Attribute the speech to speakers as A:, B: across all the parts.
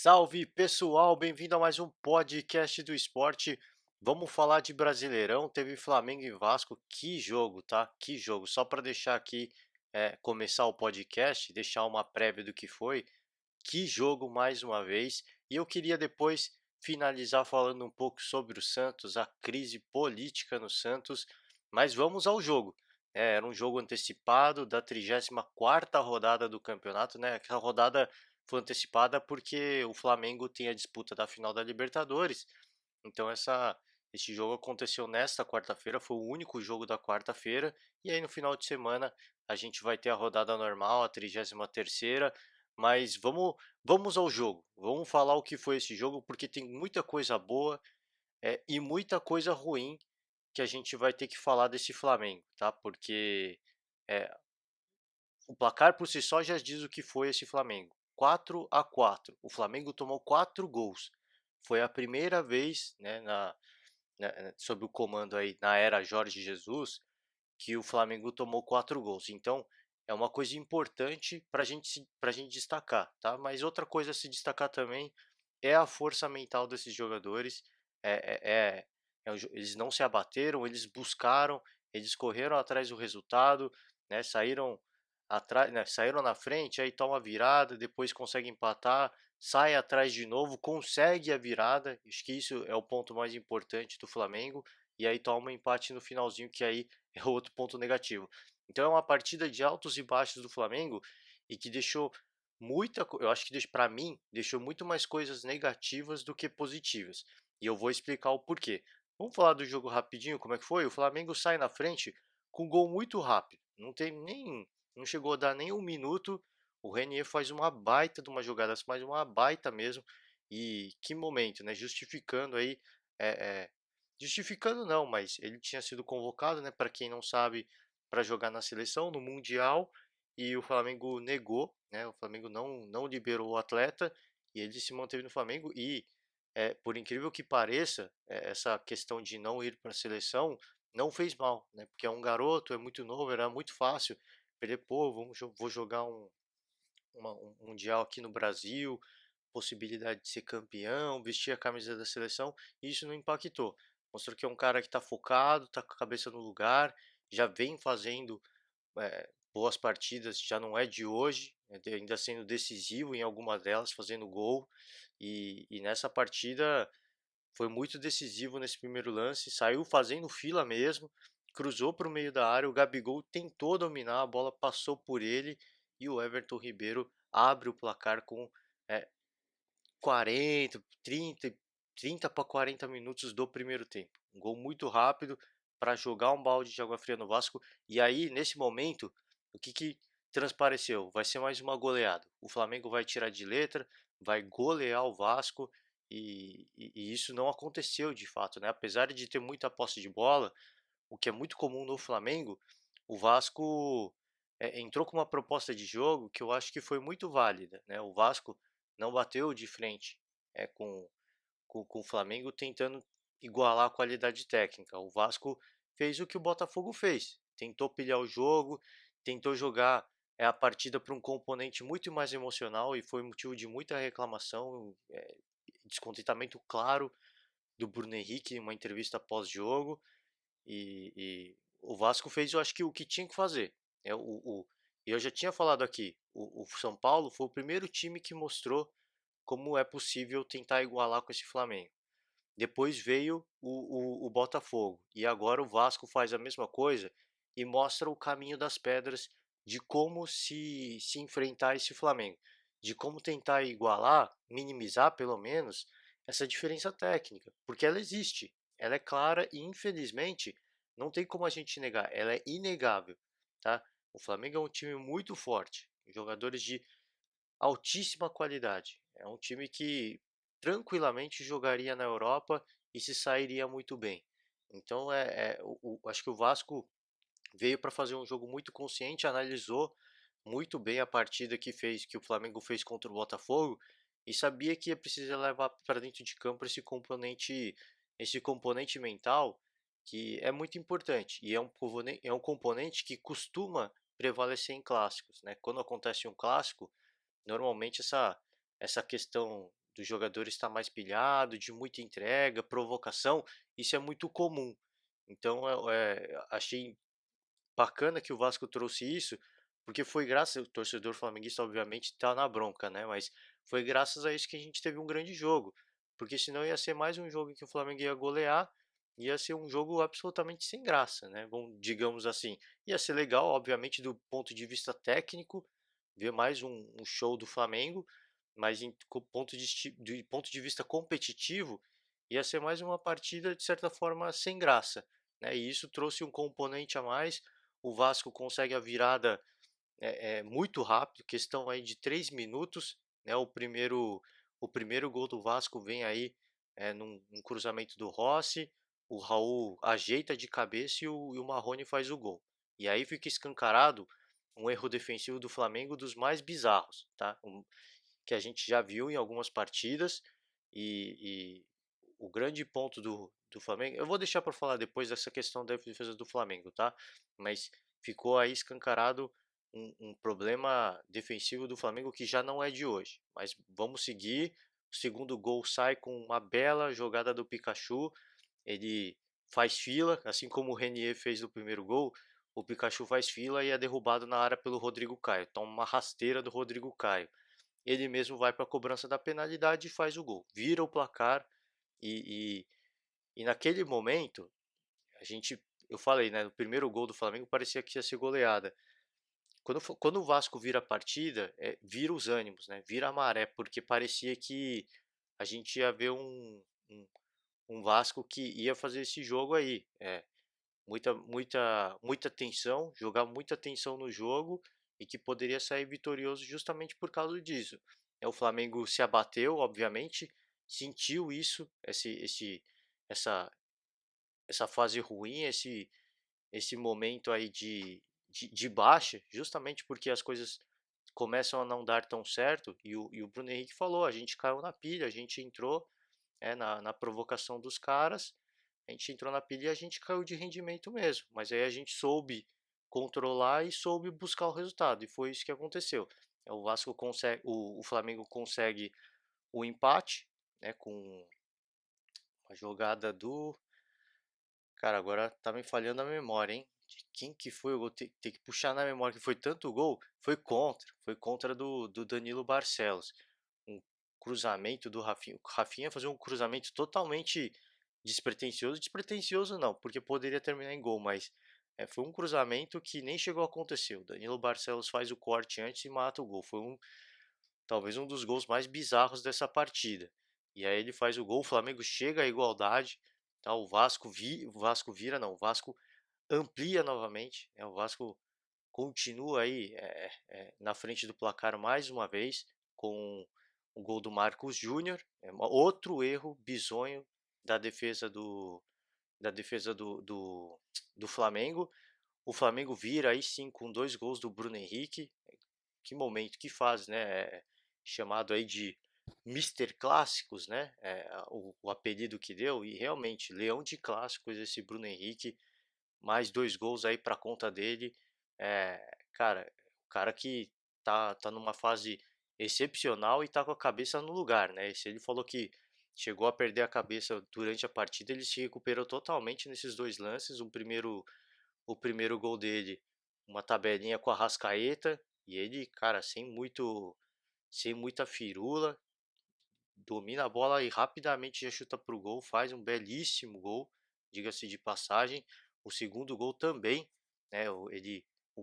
A: Salve pessoal, bem-vindo a mais um podcast do esporte. Vamos falar de Brasileirão. Teve Flamengo e Vasco. Que jogo, tá? Que jogo. Só para deixar aqui começar o podcast, deixar uma prévia do que foi. Que jogo mais uma vez. E eu queria depois finalizar falando um pouco sobre o Santos, a crise política no Santos. Mas vamos ao jogo. Era um jogo antecipado da 34ª rodada do campeonato, né? Aquela rodada foi antecipada porque o Flamengo tem a disputa da final da Libertadores. Então esse jogo aconteceu nesta quarta-feira, foi o único jogo da quarta-feira, e aí no final de semana a gente vai ter a rodada normal, a 33ª, mas vamos ao jogo. Vamos falar o que foi esse jogo, porque tem muita coisa boa e muita coisa ruim que a gente vai ter que falar desse Flamengo, tá? Porque é, o placar por si só já diz o que foi esse Flamengo. 4-4. O Flamengo tomou 4 gols. Foi a primeira vez, né, sob o comando aí na era Jorge Jesus, que o Flamengo tomou 4 gols. Então, é uma coisa importante para gente destacar, tá? Mas outra coisa a se destacar também é a força mental desses jogadores. É, é, eles não se abateram, eles buscaram, eles correram atrás do resultado, né? Atrás, né? Saíram na frente, aí toma a virada, depois consegue empatar, sai atrás de novo, consegue a virada. Acho que isso é o ponto mais importante do Flamengo. E aí toma um empate no finalzinho, que aí é outro ponto negativo. Então é uma partida de altos e baixos do Flamengo e que deixou eu acho que para mim deixou muito mais coisas negativas do que positivas. E eu vou explicar o porquê. Vamos falar do jogo rapidinho, como é que foi? O Flamengo sai na frente com um gol muito rápido. Não chegou a dar nem um minuto. O Renier faz uma baita de uma jogada, mas uma baita mesmo. E que momento, né? Justificando aí é, é, justificando não, mas ele tinha sido convocado, né, para quem não sabe, para jogar na seleção, no Mundial, e o Flamengo negou, né, o Flamengo não liberou o atleta, e ele se manteve no Flamengo, e por incrível que pareça, essa questão de não ir para a seleção não fez mal, né, porque é um garoto, é muito novo, era muito fácil, ele, pô, vou jogar um Mundial aqui no Brasil, possibilidade de ser campeão, vestir a camisa da seleção, e isso não impactou. Mostrou que é um cara que está focado, está com a cabeça no lugar, já vem fazendo boas partidas, já não é de hoje, ainda sendo decisivo em alguma delas, fazendo gol. E nessa partida foi muito decisivo nesse primeiro lance, saiu fazendo fila mesmo, cruzou para o meio da área, o Gabigol tentou dominar, a bola passou por ele e o Everton Ribeiro abre o placar com é, 40, 30 para 40 minutos do primeiro tempo. Um gol muito rápido para jogar um balde de água fria no Vasco. E aí, nesse momento, o que transpareceu? Vai ser mais uma goleada. O Flamengo vai tirar de letra, vai golear o Vasco. E isso não aconteceu de fato, né? Apesar de ter muita posse de bola, o que é muito comum no Flamengo, o Vasco entrou com uma proposta de jogo que eu acho que foi muito válida, né? O Vasco não bateu de frente com o Flamengo tentando igualar a qualidade técnica. O Vasco fez o que o Botafogo fez, tentou pilhar o jogo, tentou jogar a partida para um componente muito mais emocional e foi motivo de muita reclamação, descontentamento claro do Bruno Henrique em uma entrevista pós-jogo. E o Vasco fez, eu acho que o que tinha que fazer. Eu já tinha falado aqui, o São Paulo foi o primeiro time que mostrou como é possível tentar igualar com esse Flamengo. Depois veio o Botafogo e agora o Vasco faz a mesma coisa e mostra o caminho das pedras de como se enfrentar esse Flamengo, de como tentar igualar, minimizar pelo menos essa diferença técnica, porque ela existe, ela é clara e infelizmente não tem como a gente negar, ela é inegável, tá? O Flamengo é um time muito forte, jogadores de altíssima qualidade. É um time que tranquilamente jogaria na Europa e se sairia muito bem. Então acho que o Vasco veio para fazer um jogo muito consciente, analisou muito bem a partida que o Flamengo fez contra o Botafogo e sabia que ia precisar levar para dentro de campo esse componente mental que é muito importante e é um componente que costuma prevalecer em clássicos, né? Quando acontece um clássico, normalmente essa questão dos jogadores estar mais pilhado, de muita entrega, provocação, isso é muito comum. Então, achei bacana que o Vasco trouxe isso, porque foi graças o torcedor flamenguista obviamente tá na bronca, né, mas foi graças a isso que a gente teve um grande jogo, porque senão ia ser mais um jogo em que o Flamengo ia golear, ia ser um jogo absolutamente sem graça, né, digamos assim. Ia ser legal, obviamente, do ponto de vista técnico, ver mais um show do Flamengo, mas de ponto de vista competitivo, ia ser mais uma partida, de certa forma, sem graça, né, e isso trouxe um componente a mais. O Vasco consegue a virada muito rápido, questão aí de 3 minutos, né? O primeiro gol do Vasco vem aí num cruzamento do Rossi, o Raul ajeita de cabeça e o Marrone faz o gol. E aí fica escancarado um erro defensivo do Flamengo dos mais bizarros, tá? Que a gente já viu em algumas partidas e o grande ponto do Flamengo, eu vou deixar para falar depois dessa questão da defesa do Flamengo, tá? Mas ficou aí escancarado um problema defensivo do Flamengo que já não é de hoje. Mas vamos seguir. O segundo gol sai com uma bela jogada do Pikachu. Ele faz fila, assim como o Renier fez no primeiro gol. O Pikachu faz fila e é derrubado na área pelo Rodrigo Caio. Toma uma rasteira do Rodrigo Caio. Ele mesmo vai para a cobrança da penalidade e faz o gol. Vira o placar e, e naquele momento, eu falei, né, no primeiro gol do Flamengo parecia que ia ser goleada. Quando o Vasco vira a partida, vira os ânimos, né, vira a maré, porque parecia que a gente ia ver um, um Vasco que ia fazer esse jogo aí. Muita tensão, jogar muita tensão no jogo e que poderia sair vitorioso justamente por causa disso. O Flamengo se abateu, obviamente, sentiu isso, essa, essa fase ruim, esse momento aí de baixa, justamente porque as coisas começam a não dar tão certo. E o Bruno Henrique falou: a gente caiu na pilha, a gente entrou na provocação dos caras, a gente entrou na pilha e a gente caiu de rendimento mesmo. Mas aí a gente soube controlar e soube buscar o resultado. E foi isso que aconteceu. O Vasco consegue, o Flamengo consegue o empate, né, com a jogada do. Cara, agora tá me falhando a memória, hein? De quem que foi? Eu vou ter que puxar na memória que foi tanto gol. Foi contra do Danilo Barcelos. Um cruzamento do Rafinha. O Rafinha fazer um cruzamento totalmente despretensioso. Despretensioso não, porque poderia terminar em gol, mas foi um cruzamento que nem chegou a acontecer. O Danilo Barcelos faz o corte antes e mata o gol. Talvez um dos gols mais bizarros dessa partida. E aí ele faz o gol, o Flamengo chega à igualdade, tá? O Vasco vira, não, o Vasco amplia novamente, né? O Vasco continua aí na frente do placar mais uma vez com o gol do Marcos Júnior, outro erro bizonho da defesa do Flamengo. O Flamengo vira aí sim com dois gols do Bruno Henrique. Que momento, que fase, né? Chamado aí de Mister Clássicos, né? O apelido que deu, e realmente, leão de clássicos esse Bruno Henrique, mais dois gols aí para conta dele. Cara, o cara que tá numa fase excepcional e tá com a cabeça no lugar, né? Se ele falou que chegou a perder a cabeça durante a partida, ele se recuperou totalmente nesses dois lances. O primeiro gol dele, uma tabelinha com a Rascaeta, e ele, cara, sem muita firula, domina a bola e rapidamente já chuta pro gol, faz um belíssimo gol, diga-se de passagem. O segundo gol também, né, o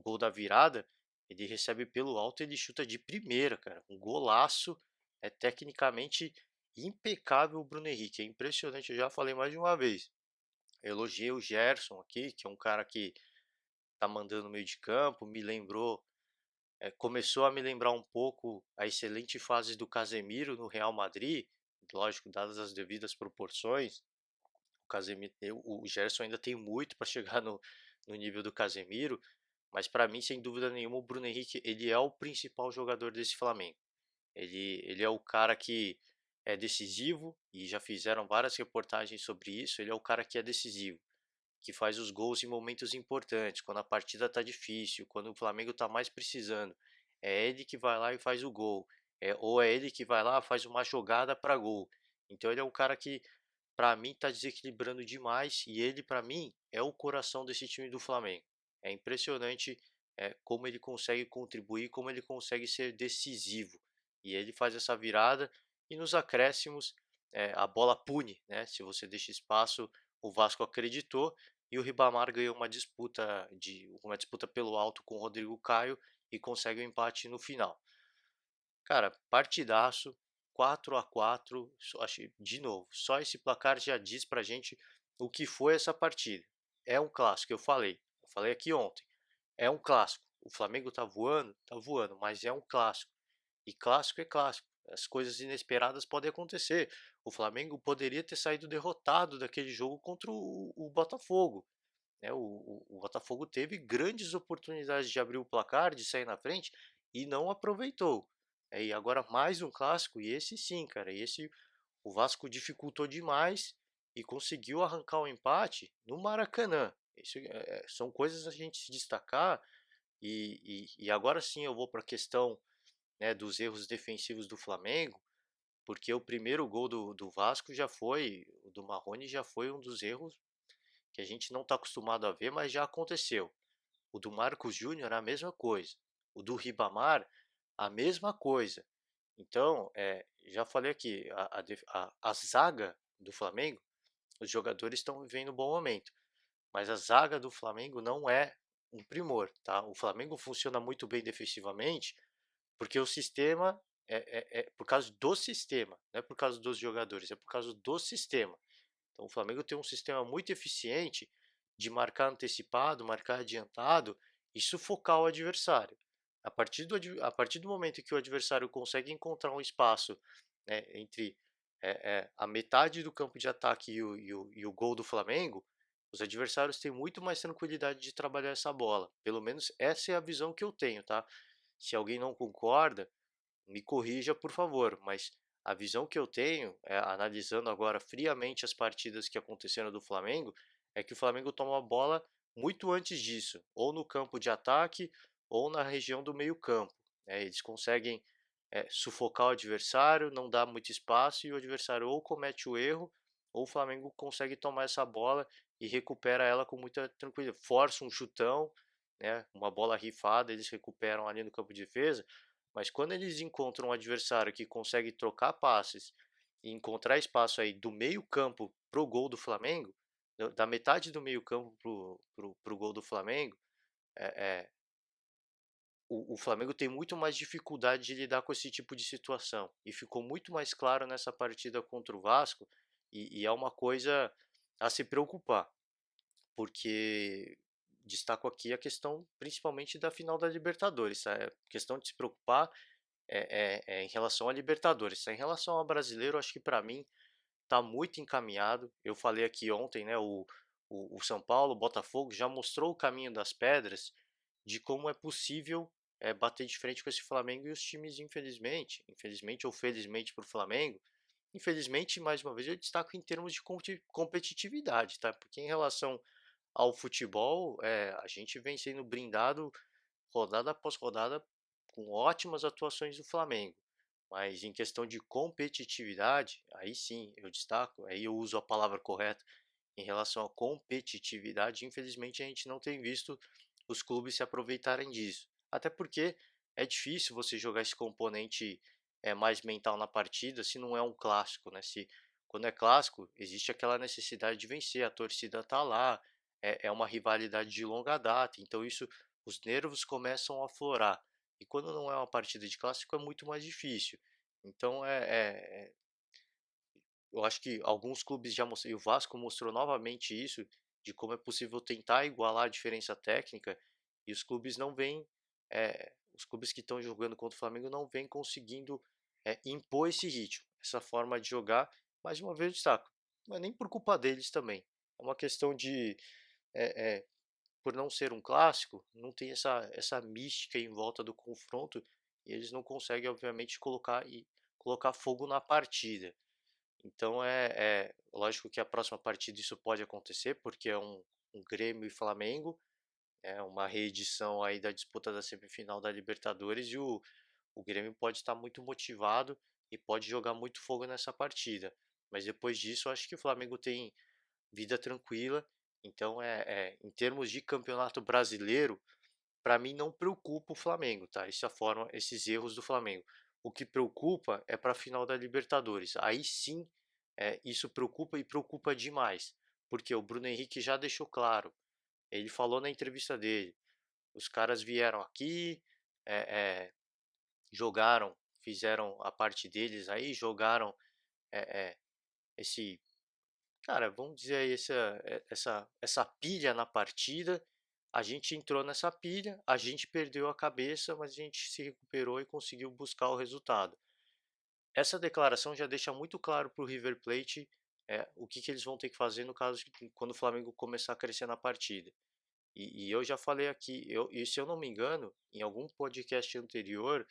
A: gol da virada, ele recebe pelo alto, ele chuta de primeira, cara, um golaço, é tecnicamente impecável o Bruno Henrique, é impressionante, eu já falei mais de uma vez. Eu elogiei o Gerson aqui, que é um cara que tá mandando no meio de campo, começou a me lembrar um pouco a excelente fase do Casemiro no Real Madrid, lógico, dadas as devidas proporções. O Gerson ainda tem muito para chegar no nível do Casemiro, mas para mim, sem dúvida nenhuma, o Bruno Henrique ele é o principal jogador desse Flamengo. Ele é o cara que é decisivo e já fizeram várias reportagens sobre isso. Ele é o cara que é decisivo, que faz os gols em momentos importantes, quando a partida tá difícil, quando o Flamengo tá mais precisando. É ele que vai lá e faz o gol. ou é ele que vai lá, faz uma jogada para gol. Então ele é um cara que, para mim, tá desequilibrando demais e ele, para mim, é o coração desse time do Flamengo. É impressionante, como ele consegue contribuir, como ele consegue ser decisivo. E ele faz essa virada e nos acréscimos, a bola pune, né? Se você deixa espaço, o Vasco acreditou e o Ribamar ganhou uma disputa pelo alto com o Rodrigo Caio e consegue o empate no final. Cara, partidaço, 4-4. Acho, de novo, só esse placar já diz pra gente o que foi essa partida. É um clássico, eu falei aqui ontem, é um clássico. O Flamengo tá voando, mas é um clássico. E clássico é clássico. As coisas inesperadas podem acontecer. O Flamengo poderia ter saído derrotado daquele jogo contra o Botafogo, né? O Botafogo teve grandes oportunidades de abrir o placar, de sair na frente e não aproveitou. E agora mais um clássico, e esse sim, cara, esse o Vasco dificultou demais e conseguiu arrancar o empate no Maracanã. Isso são coisas a gente se destacar, e agora sim eu vou para a questão, né, dos erros defensivos do Flamengo, porque o primeiro gol do Vasco já foi, o do Marrone já foi um dos erros que a gente não está acostumado a ver, mas já aconteceu. O do Marcos Júnior, a mesma coisa. O do Ribamar, a mesma coisa. Então, já falei aqui, a zaga do Flamengo, os jogadores estão vivendo um bom momento, mas a zaga do Flamengo não é um primor, tá? O Flamengo funciona muito bem defensivamente porque o sistema é por causa do sistema, não é por causa dos jogadores, é por causa do sistema. Então o Flamengo tem um sistema muito eficiente de marcar antecipado, marcar adiantado e sufocar o adversário. A partir do momento que o adversário consegue encontrar um espaço, né, entre a metade do campo de ataque e o gol do Flamengo, os adversários têm muito mais tranquilidade de trabalhar essa bola. Pelo menos essa é a visão que eu tenho, tá? Se alguém não concorda, me corrija, por favor, mas a visão que eu tenho, analisando agora friamente as partidas que aconteceram do Flamengo, é que o Flamengo toma a bola muito antes disso, ou no campo de ataque, ou na região do meio-campo. Eles conseguem sufocar o adversário, não dá muito espaço, e o adversário ou comete o erro, ou o Flamengo consegue tomar essa bola e recupera ela com muita tranquilidade. Força um chutão, né, uma bola rifada, eles recuperam ali no campo de defesa, mas quando eles encontram um adversário que consegue trocar passes e encontrar espaço aí do meio-campo pro gol do Flamengo, da metade do meio-campo pro gol do Flamengo, é, é, o Flamengo tem muito mais dificuldade de lidar com esse tipo de situação. E ficou muito mais claro nessa partida contra o Vasco, e é uma coisa a se preocupar, porque destaco aqui a questão principalmente da final da Libertadores. Tá? É questão de se preocupar em relação a Libertadores. Em relação ao brasileiro, acho que para mim está muito encaminhado. Eu falei aqui ontem, né? O São Paulo, o Botafogo já mostrou o caminho das pedras de como é possível bater de frente com esse Flamengo e os times, infelizmente ou felizmente para o Flamengo. Infelizmente, mais uma vez, eu destaco em termos de competitividade, tá? Porque em relação ao futebol, a gente vem sendo brindado rodada após rodada com ótimas atuações do Flamengo. Mas em questão de competitividade, aí sim eu destaco, aí eu uso a palavra correta. Em relação à competitividade, infelizmente a gente não tem visto os clubes se aproveitarem disso. Até porque é difícil você jogar esse componente mais mental na partida se não é um clássico, né? Se quando é clássico, existe aquela necessidade de vencer, a torcida tá lá, é uma rivalidade de longa data, então isso, os nervos começam a aflorar. E quando não é uma partida de clássico é muito mais difícil. Então eu acho que alguns clubes já mostraram, e o Vasco mostrou novamente isso, de como é possível tentar igualar a diferença técnica, e os clubes não vêm, os clubes que estão jogando contra o Flamengo não vêm conseguindo impor esse ritmo, essa forma de jogar. Mais uma vez eu destaco, não é nem por culpa deles também, é uma questão de, é, é, por não ser um clássico, não tem essa mística em volta do confronto, e eles não conseguem, obviamente, colocar fogo na partida. Então é lógico que a próxima partida isso pode acontecer, porque é um Grêmio e Flamengo, é uma reedição aí da disputa da semifinal da Libertadores, e o o Grêmio pode estar muito motivado e pode jogar muito fogo nessa partida. Mas depois disso, eu acho que o Flamengo tem vida tranquila. Então, em termos de campeonato brasileiro, para mim não preocupa o Flamengo, tá? Essa forma, esses erros do Flamengo. O que preocupa é para a final da Libertadores. Aí sim, isso preocupa e preocupa demais, porque o Bruno Henrique já deixou claro. Ele falou na entrevista dele: os caras vieram aqui, é, é, jogaram, fizeram a parte deles aí, jogaram é, é, esse, cara, vamos dizer aí, essa pilha na partida. A gente entrou nessa pilha, a gente perdeu a cabeça, mas a gente se recuperou e conseguiu buscar o resultado. Essa declaração já deixa muito claro para o River Plate o que, que eles vão ter que fazer no caso de quando o Flamengo começar a crescer na partida. E eu já falei aqui, e se eu não me engano, em algum podcast anterior,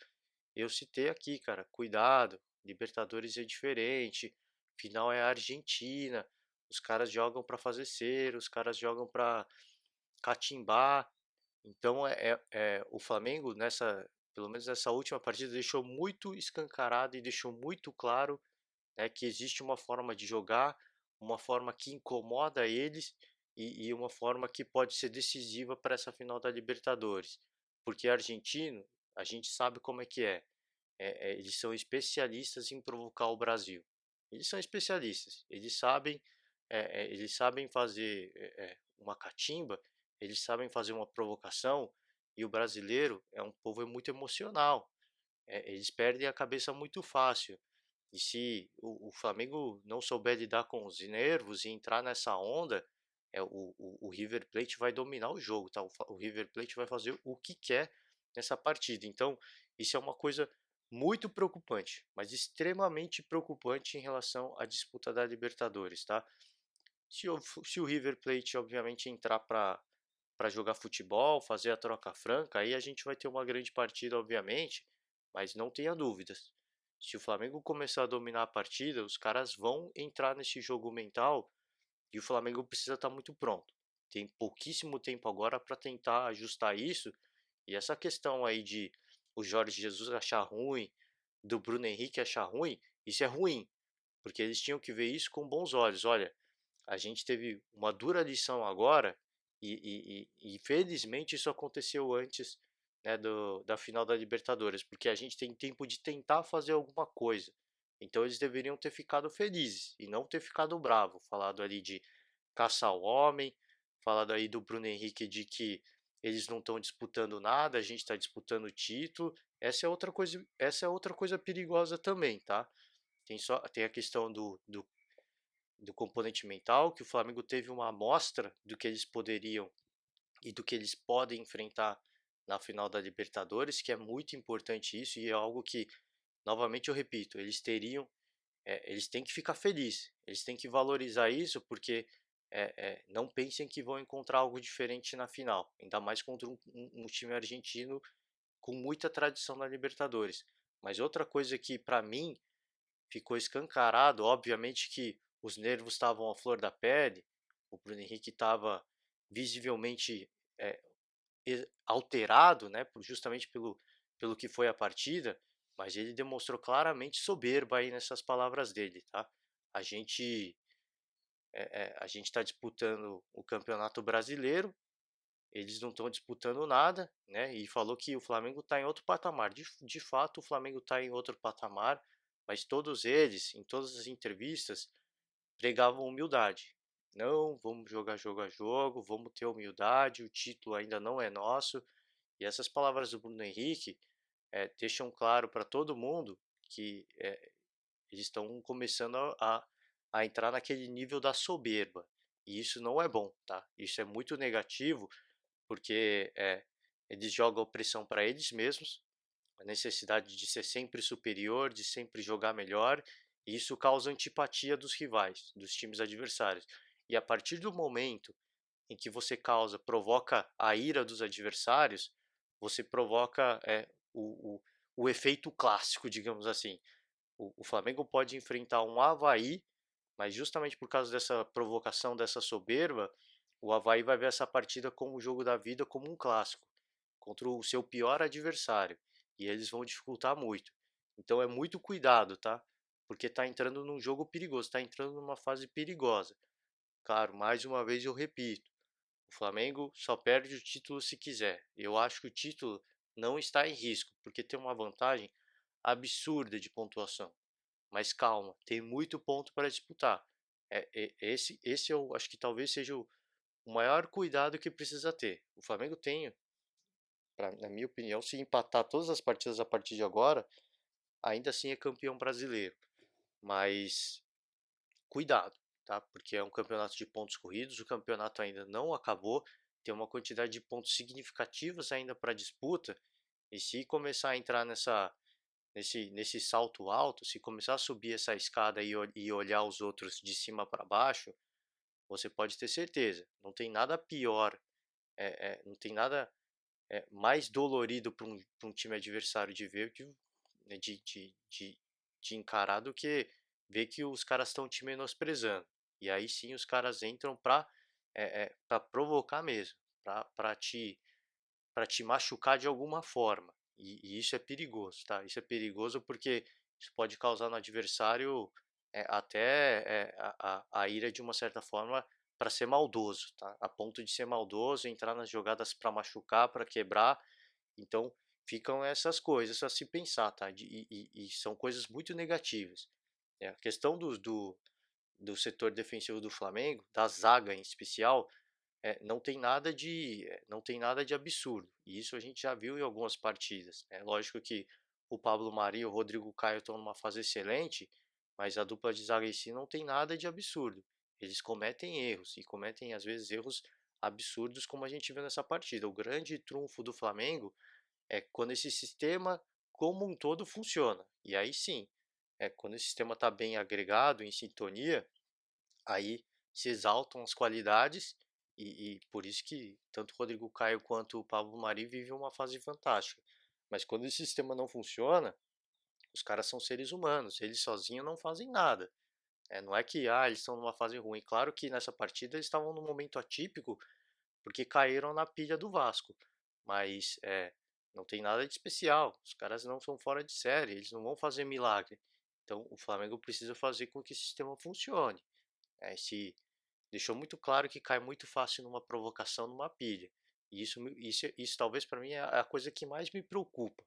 A: eu citei aqui, cara, cuidado, Libertadores é diferente, final é a Argentina, os caras jogam para fazer cera, os caras jogam para catimbar. Então o Flamengo pelo menos nessa última partida deixou muito escancarado e deixou muito claro, né, que existe uma forma de jogar, uma forma que incomoda eles e uma forma que pode ser decisiva para essa final da Libertadores. Porque argentino, a gente sabe como é que é. Eles são especialistas em provocar o Brasil. Eles são especialistas. Eles sabem fazer uma catimba, eles sabem fazer uma provocação. E o brasileiro é um povo muito emocional. Eles perdem a cabeça muito fácil. E se o Flamengo não souber lidar com os nervos e entrar nessa onda, o River Plate vai dominar o jogo, tá? O River Plate vai fazer o que quer nessa partida. Então, isso é uma coisa muito preocupante, mas extremamente preocupante em relação à disputa da Libertadores, tá? Se o River Plate, obviamente, entrar para jogar futebol, fazer a troca franca, aí a gente vai ter uma grande partida, obviamente, mas não tenha dúvidas. Se o Flamengo começar a dominar a partida, os caras vão entrar nesse jogo mental e o Flamengo precisa estar muito pronto. Tem pouquíssimo tempo agora para tentar ajustar isso. E essa questão aí de o Jorge Jesus achar ruim, do Bruno Henrique achar ruim, isso é ruim, porque eles tinham que ver isso com bons olhos. Olha, a gente teve uma dura lição agora e infelizmente isso aconteceu antes, né, da final da Libertadores, porque a gente tem tempo de tentar fazer alguma coisa. Então eles deveriam ter ficado felizes e não ter ficado bravo, falado ali de caçar o homem, falado aí do Bruno Henrique de que eles não estão disputando nada, a gente está disputando o título. Essa é outra coisa perigosa também, tá? Tem a questão do componente mental, que o Flamengo teve uma amostra do que eles poderiam e do que eles podem enfrentar na final da Libertadores, que é muito importante isso e é algo que, novamente eu repito, eles têm que ficar felizes, eles têm que valorizar isso, porque não pensem que vão encontrar algo diferente na final, ainda mais contra um time argentino com muita tradição na Libertadores. Mas outra coisa que para mim ficou escancarado, obviamente que os nervos estavam à flor da pele, o Bruno Henrique estava visivelmente é, alterado, né, justamente pelo que foi a partida, mas ele demonstrou claramente soberba aí nessas palavras dele, tá? A gente a gente está disputando o Campeonato Brasileiro, eles não estão disputando nada, né? E falou que o Flamengo está em outro patamar. De fato, o Flamengo está em outro patamar, mas todos eles, em todas as entrevistas, pregavam humildade. Não, vamos jogar jogo a jogo, vamos ter humildade, o título ainda não é nosso. E essas palavras do Bruno Henrique deixam claro para todo mundo que eles estão começando a entrar naquele nível da soberba. E isso não é bom, tá? Isso é muito negativo porque eles jogam pressão para eles mesmos, a necessidade de ser sempre superior, de sempre jogar melhor, e isso causa antipatia dos rivais, dos times adversários. E a partir do momento em que você provoca a ira dos adversários, você provoca o efeito clássico, digamos assim. O Flamengo pode enfrentar um Avaí, mas justamente por causa dessa provocação, dessa soberba, o Avaí vai ver essa partida como o jogo da vida, como um clássico, contra o seu pior adversário. e eles vão dificultar muito. Então é muito cuidado, tá? Porque tá entrando num jogo perigoso, tá entrando numa fase perigosa. Claro, mais uma vez eu repito, o Flamengo só perde o título se quiser. Eu acho que o título não está em risco, porque tem uma vantagem absurda de pontuação. Mas calma, tem muito ponto para disputar. Esse eu acho que talvez seja o maior cuidado que precisa ter. O Flamengo tem, na minha opinião, se empatar todas as partidas a partir de agora, ainda assim é campeão brasileiro. Mas cuidado, tá? Porque é um campeonato de pontos corridos, o campeonato ainda não acabou, tem uma quantidade de pontos significativos ainda para disputa, e se começar a entrar nesse salto alto, se começar a subir essa escada e olhar os outros de cima para baixo, você pode ter certeza, não tem nada pior, não tem nada mais dolorido para um time adversário de ver, né, de encarar, do que ver que os caras estão te menosprezando. E aí sim os caras entram para provocar mesmo, para te machucar de alguma forma. E isso é perigoso, tá? Isso é perigoso porque isso pode causar no adversário até a ira de uma certa forma para ser maldoso, tá? A ponto de ser maldoso, entrar nas jogadas para machucar, para quebrar. Então ficam essas coisas a se pensar, tá? E são coisas muito negativas. A questão do setor defensivo do Flamengo, da zaga em especial, não tem nada de absurdo. E isso a gente já viu em algumas partidas. É lógico que o Pablo Mari e o Rodrigo Caio estão numa fase excelente, mas a dupla de zaga em si não tem nada de absurdo. Eles cometem erros e cometem às vezes erros absurdos, como a gente viu nessa partida. O grande trunfo do Flamengo é quando esse sistema como um todo funciona. E aí sim, quando esse sistema está bem agregado, em sintonia, aí se exaltam as qualidades e por isso que tanto o Rodrigo Caio quanto o Pablo Mari vivem uma fase fantástica. Mas quando esse sistema não funciona, os caras são seres humanos, eles sozinhos não fazem nada. Não é que eles estão numa fase ruim. Claro que nessa partida eles estavam num momento atípico porque caíram na pilha do Vasco. Mas não tem nada de especial. Os caras não são fora de série, eles não vão fazer milagre. Então o Flamengo precisa fazer com que esse sistema funcione. Se deixou muito claro que cai muito fácil numa provocação, numa pilha. E isso talvez para mim é a coisa que mais me preocupa,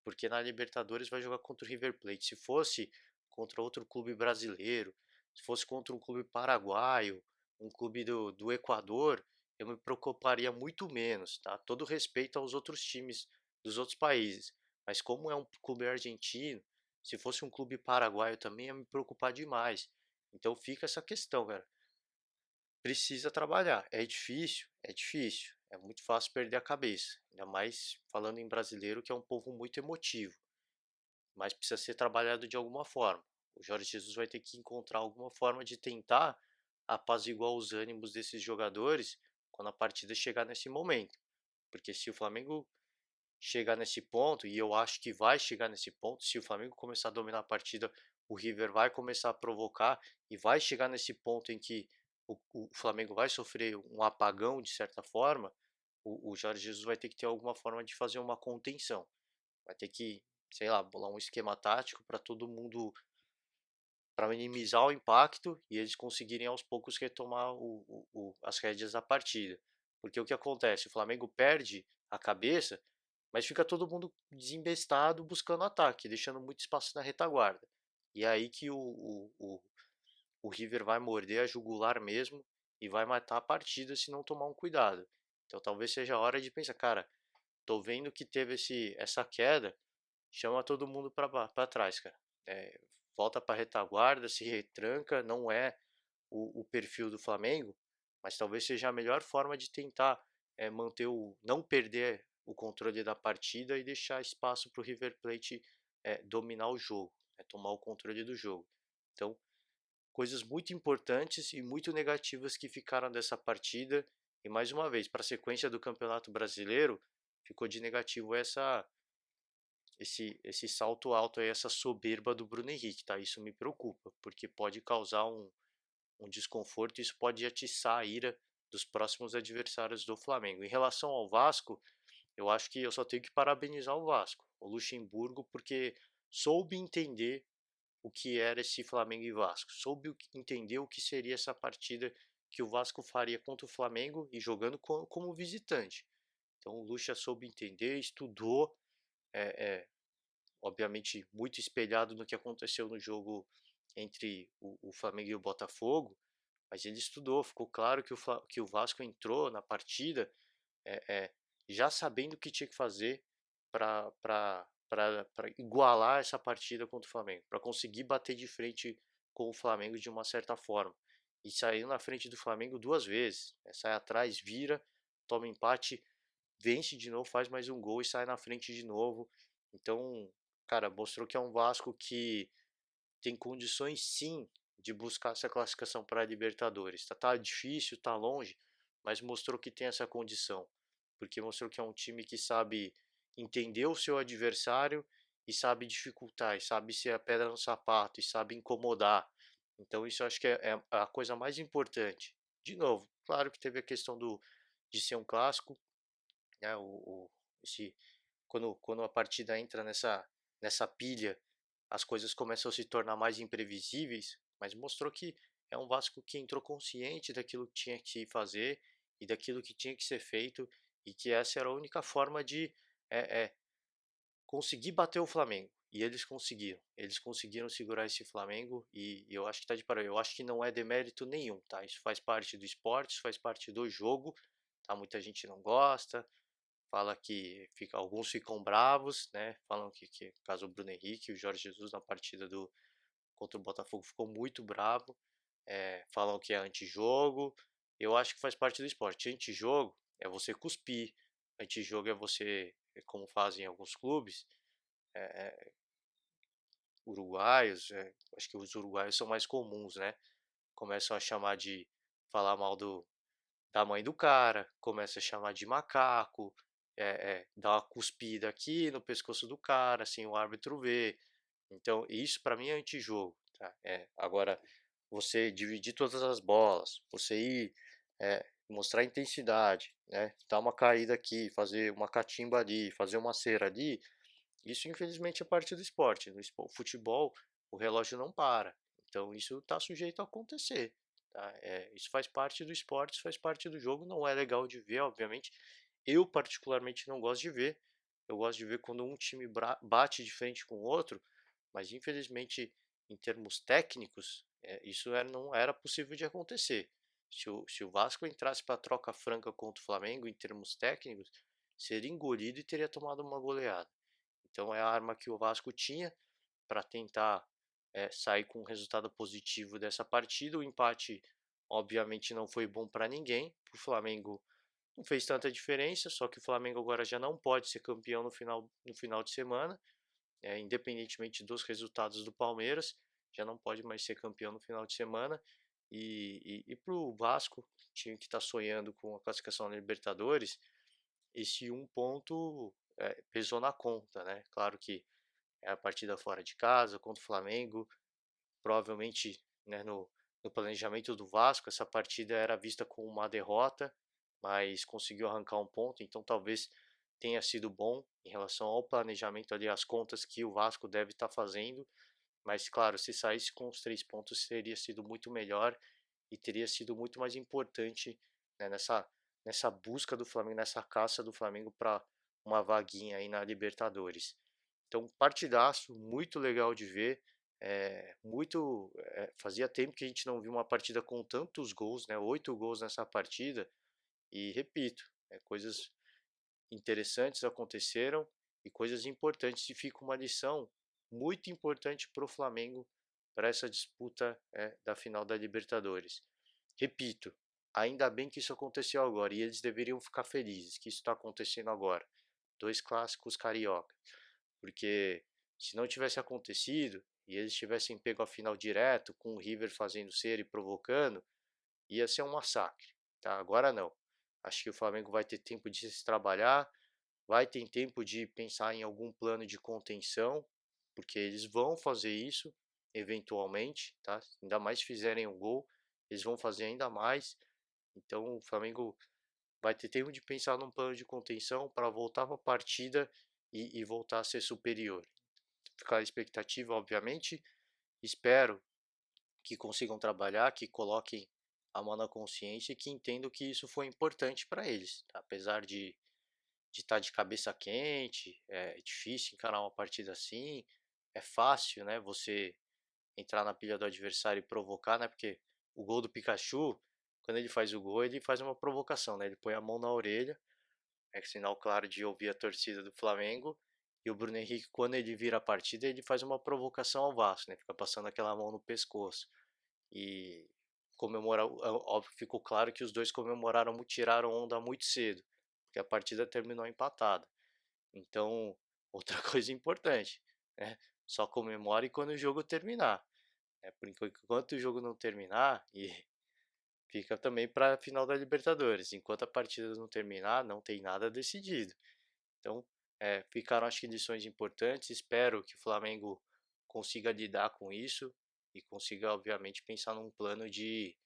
A: porque na Libertadores vai jogar contra o River Plate. Se fosse contra outro clube brasileiro, se fosse contra um clube paraguaio, um clube do Equador, eu me preocuparia muito menos, tá? Todo respeito aos outros times dos outros países, mas como é um clube argentino, se fosse um clube paraguaio também ia me preocupar demais. Então fica essa questão, cara. Precisa trabalhar. É difícil? É difícil. É muito fácil perder a cabeça. Ainda mais falando em brasileiro, que é um povo muito emotivo. Mas precisa ser trabalhado de alguma forma. O Jorge Jesus vai ter que encontrar alguma forma de tentar apaziguar os ânimos desses jogadores quando a partida chegar nesse momento. Porque se o Flamengo chegar nesse ponto, e eu acho que vai chegar nesse ponto, se o Flamengo começar a dominar a partida, o River vai começar a provocar e vai chegar nesse ponto em que o Flamengo vai sofrer um apagão de certa forma, o Jorge Jesus vai ter que ter alguma forma de fazer uma contenção. Vai ter que, sei lá, bolar um esquema tático para todo mundo, para minimizar o impacto e eles conseguirem aos poucos retomar as rédeas da partida. Porque o que acontece? O Flamengo perde a cabeça, mas fica todo mundo desembestado buscando ataque, deixando muito espaço na retaguarda. E é aí que o River vai morder a jugular mesmo e vai matar a partida se não tomar um cuidado. Então talvez seja a hora de pensar, cara, tô vendo que teve essa queda, chama todo mundo para trás, cara. Volta para retaguarda, se retranca, não é o perfil do Flamengo, mas talvez seja a melhor forma de tentar não perder o controle da partida e deixar espaço para o River Plate dominar o jogo, tomar o controle do jogo. Então, coisas muito importantes e muito negativas que ficaram dessa partida. E mais uma vez, para a sequência do Campeonato Brasileiro, ficou de negativo esse salto alto aí, essa soberba do Bruno Henrique, tá? Isso me preocupa, porque pode causar um desconforto e isso pode atiçar a ira dos próximos adversários do Flamengo. Em relação ao Vasco, eu acho que eu só tenho que parabenizar o Vasco, o Luxemburgo, porque soube entender o que era esse Flamengo e Vasco, soube entender o que seria essa partida que o Vasco faria contra o Flamengo e jogando como visitante. Então o Lucha soube entender, estudou, é, é, obviamente muito espelhado no que aconteceu no jogo entre o Flamengo e o Botafogo, mas ele estudou, ficou claro que o Vasco entrou na partida é, é, já sabendo o que tinha que fazer para igualar essa partida contra o Flamengo, para conseguir bater de frente com o Flamengo de uma certa forma. E saiu na frente do Flamengo duas vezes, né? Sai atrás, vira, toma empate, vence de novo, faz mais um gol e sai na frente de novo. Então, cara, mostrou que é um Vasco que tem condições sim de buscar essa classificação para a Libertadores. Tá difícil, tá longe, mas mostrou que tem essa condição, porque mostrou que é um time que sabe entender o seu adversário e sabe dificultar, e sabe ser a pedra no sapato, e sabe incomodar. Então isso eu acho que é a coisa mais importante. De novo, claro que teve a questão de ser um clássico, né? Esse, quando a partida entra nessa pilha, as coisas começam a se tornar mais imprevisíveis, mas mostrou que é um Vasco que entrou consciente daquilo que tinha que fazer e daquilo que tinha que ser feito e que essa era a única forma de é, é, conseguir bater o Flamengo. E eles conseguiram. Eles conseguiram segurar esse Flamengo e eu acho que tá de parabéns. Eu acho que não é demérito nenhum, tá? Isso faz parte do esporte, isso faz parte do jogo, tá? Muita gente não gosta, fala que alguns ficam bravos, né? Falam que no caso o Bruno Henrique, o Jorge Jesus na partida contra o Botafogo ficou muito bravo. Falam que é antijogo. Eu acho que faz parte do esporte. Antijogo é você cuspir. Antijogo é você, como fazem alguns clubes uruguaios, acho que os uruguaios são mais comuns, né? Começam a chamar de falar mal da mãe do cara, começa a chamar de macaco, dá uma cuspida aqui no pescoço do cara, assim o árbitro vê. Então, isso para mim é antijogo, tá? Agora, você dividir todas as bolas, você ir mostrar intensidade, né? Dar uma caída aqui, fazer uma catimba ali, fazer uma cera ali, isso infelizmente é parte do esporte. No futebol, o relógio não para. Então isso está sujeito a acontecer. Tá? Isso faz parte do esporte, isso faz parte do jogo. Não é legal de ver, obviamente. Eu particularmente não gosto de ver. Eu gosto de ver quando um time bate de frente com o outro, mas infelizmente, em termos técnicos, não era possível de acontecer. Se o Vasco entrasse para troca franca contra o Flamengo, em termos técnicos, seria engolido e teria tomado uma goleada. Então é a arma que o Vasco tinha para tentar sair com um resultado positivo dessa partida. O empate, obviamente, não foi bom para ninguém. O Flamengo não fez tanta diferença, só que o Flamengo agora já não pode ser campeão no final de semana, independentemente dos resultados do Palmeiras, já não pode mais ser campeão no final de semana. E para o Vasco, time que está sonhando com a classificação na Libertadores, esse um ponto pesou na conta, né? Claro que é a partida fora de casa contra o Flamengo, provavelmente, né, no planejamento do Vasco, essa partida era vista como uma derrota, mas conseguiu arrancar um ponto, então talvez tenha sido bom em relação ao planejamento ali, as contas que o Vasco deve estar fazendo, mas claro, se saísse com os 3 pontos teria sido muito melhor e teria sido muito mais importante, né, nessa busca do Flamengo, nessa caça do Flamengo para uma vaguinha aí na Libertadores. Então, partidaço, muito legal de ver. Fazia tempo que a gente não viu uma partida com tantos gols, né? 8 gols nessa partida. E repito, coisas interessantes aconteceram e coisas importantes. E fica uma lição muito importante para o Flamengo para essa disputa da final da Libertadores. Repito, ainda bem que isso aconteceu agora e eles deveriam ficar felizes que isso está acontecendo agora. Dois clássicos carioca, porque se não tivesse acontecido e eles tivessem pego a final direto com o River fazendo cera e provocando, ia ser um massacre, tá? Agora não. Acho que o Flamengo vai ter tempo de se trabalhar, vai ter tempo de pensar em algum plano de contenção, porque eles vão fazer isso eventualmente, tá? Ainda mais se fizerem um gol, eles vão fazer ainda mais. Então o Flamengo vai ter tempo de pensar num plano de contenção para voltar para a partida e voltar a ser superior. Ficar a expectativa, obviamente, espero que consigam trabalhar, que coloquem a mão na consciência e que entendam que isso foi importante para eles, tá? Apesar de estar de cabeça quente, é difícil encarar uma partida assim, é fácil, né, você entrar na pilha do adversário e provocar, né, porque o gol do Pikachu, quando ele faz o gol, ele faz uma provocação, né, ele põe a mão na orelha, é sinal claro de ouvir a torcida do Flamengo, e o Bruno Henrique, quando ele vira a partida, ele faz uma provocação ao Vasco, né, fica passando aquela mão no pescoço, e comemora, óbvio, ficou claro que os dois comemoraram, tiraram onda muito cedo, porque a partida terminou empatada. Então, outra coisa importante, né? Só comemore quando o jogo terminar. Por enquanto o jogo não terminar, e fica também para a final da Libertadores. Enquanto a partida não terminar, não tem nada decidido. Então, ficaram acho que lições importantes. Espero que o Flamengo consiga lidar com isso e consiga, obviamente, pensar num plano de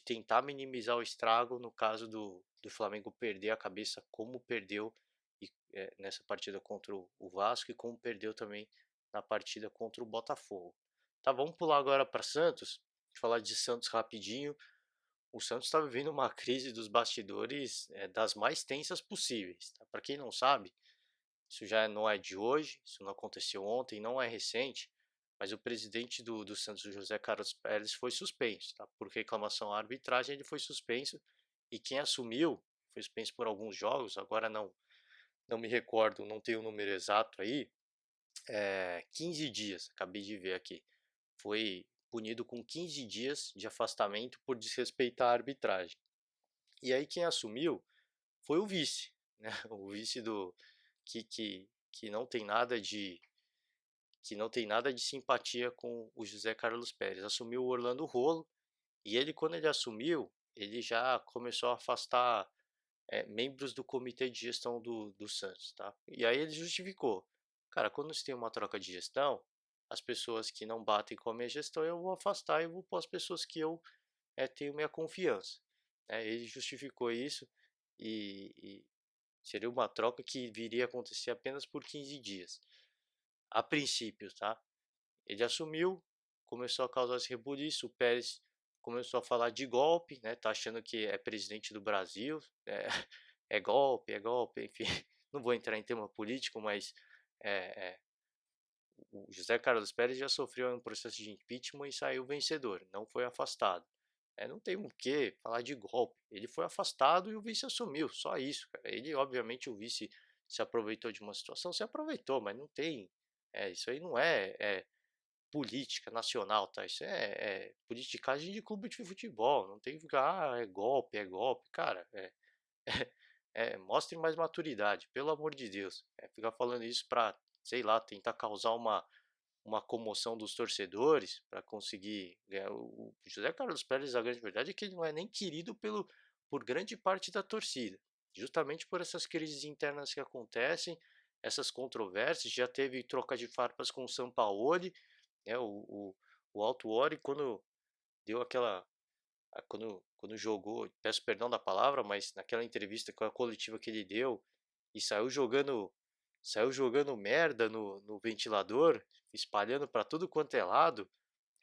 A: tentar minimizar o estrago no caso do Flamengo perder a cabeça como perdeu nessa partida contra o Vasco e como perdeu também na partida contra o Botafogo. Tá, vamos pular agora para Santos, falar de Santos rapidinho. O Santos está vivendo uma crise dos bastidores das mais tensas possíveis. Tá? Para quem não sabe, isso já não é de hoje, isso não aconteceu ontem, não é recente, mas o presidente do Santos, José Carlos Pérez, foi suspenso, tá? Por reclamação à arbitragem, ele foi suspenso e quem assumiu, foi suspenso por alguns jogos, agora não me recordo, não tenho o número exato aí, 15 dias, acabei de ver aqui, foi punido com 15 dias de afastamento por desrespeitar a arbitragem. E aí quem assumiu foi o vice, né? O vice que não tem nada de simpatia com o José Carlos Pérez. Assumiu o Orlando Rolo e ele, quando ele assumiu, ele já começou a afastar membros do comitê de gestão do Santos, tá? E aí ele justificou, cara, quando se tem uma troca de gestão, as pessoas que não batem com a minha gestão eu vou afastar e vou pôr as pessoas que eu tenho minha confiança. Ele justificou isso e seria uma troca que viria a acontecer apenas por 15 dias. A princípio, tá? Ele assumiu, começou a causar esse rebuliço, o Pérez começou a falar de golpe, né? Tá achando que é presidente do Brasil, é golpe, enfim. Não vou entrar em tema político, mas é, é, o José Carlos Pérez já sofreu um processo de impeachment e saiu vencedor, não foi afastado. Não tem o que falar de golpe. Ele foi afastado e o vice assumiu, só isso, cara. Ele, obviamente, o vice se aproveitou de uma situação, se aproveitou, mas não tem. Isso aí não é política nacional, tá? Isso é politicagem de clube de futebol. Não tem que ficar, é golpe, é golpe. Cara, mostre mais maturidade, pelo amor de Deus. Ficar falando isso pra, sei lá, tentar causar uma comoção dos torcedores para conseguir ganhar. O José Carlos Pérez, a grande verdade é que ele não é nem querido por grande parte da torcida, justamente por essas crises internas que acontecem, essas controvérsias. Já teve troca de farpas com o Sampaoli, né, o Alto Ori, quando deu aquela. Quando jogou, peço perdão da palavra, mas naquela entrevista com a coletiva que ele deu e saiu jogando merda no ventilador, espalhando para tudo quanto é lado.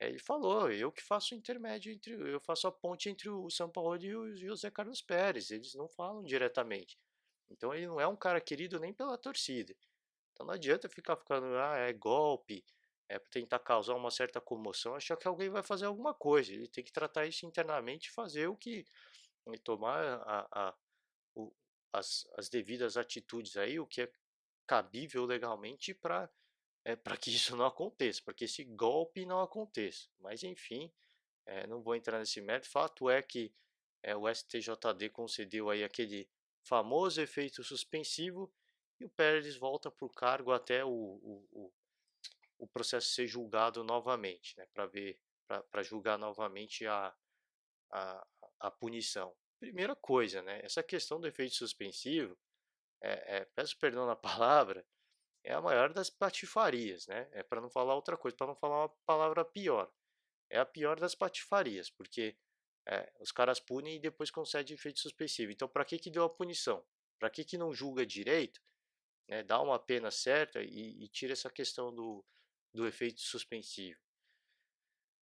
A: Ele falou, eu que faço o intermédio eu faço a ponte entre o São Paulo e o José Carlos Pérez, eles não falam diretamente. Então ele não é um cara querido nem pela torcida. Então não adianta ficar ficando, é golpe, para tentar causar uma certa comoção, achar que alguém vai fazer alguma coisa. Ele tem que tratar isso internamente e fazer o que, tomar o- as devidas atitudes aí, o que é cabível legalmente para que isso não aconteça, para que esse golpe não aconteça. Mas enfim, não vou entrar nesse mérito. Fato é que o STJD concedeu aí aquele famoso efeito suspensivo e o Pérez volta para o cargo até o processo ser julgado novamente, né, para julgar novamente a, a punição. Primeira coisa, né, essa questão do efeito suspensivo, peço perdão na palavra, é a maior das patifarias, né? Para não falar outra coisa, para não falar uma palavra pior. É a pior das patifarias, porque Os caras punem e depois concedem efeito suspensivo. Então, para que que deu a punição? Para que que não julga direito, né? Dá uma pena certa e tira essa questão do efeito suspensivo.